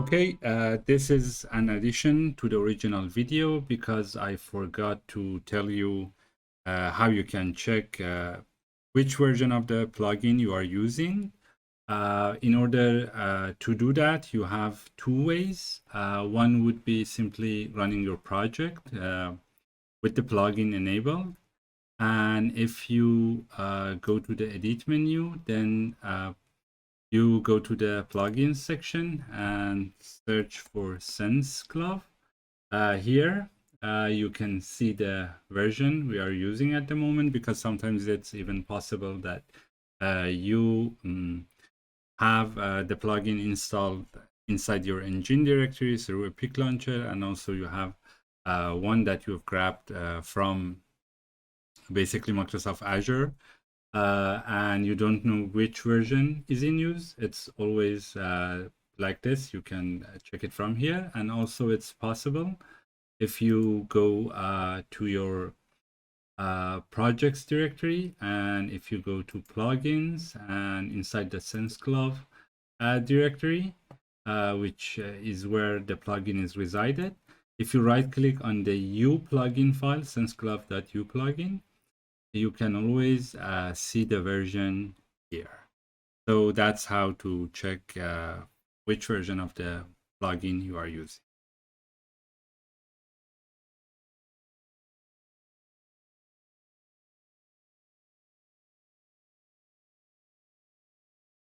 Okay, this is an addition to the original video because I forgot to tell you how you can check which version of the plugin you are using. In order to do that, you have two ways. One would be simply running your project with the plugin enabled. And if you go to the edit menu, then you go to the plugins section and search for SenseGlove. Here you can see the version we are using at the moment, because sometimes it's even possible that you have the plugin installed inside your engine directory through a pick launcher, and also you have one that you've grabbed from basically Microsoft Azure. And you don't know which version is in use. It's always like this. You can check it from here. And also it's possible if you go to your projects directory, and if you go to plugins and inside the SenseGlove directory, which is where the plugin is resided, if you right click on the U plugin file, SenseGlove.u plugin, you can always see the version here. So that's how to check which version of the plugin you are using.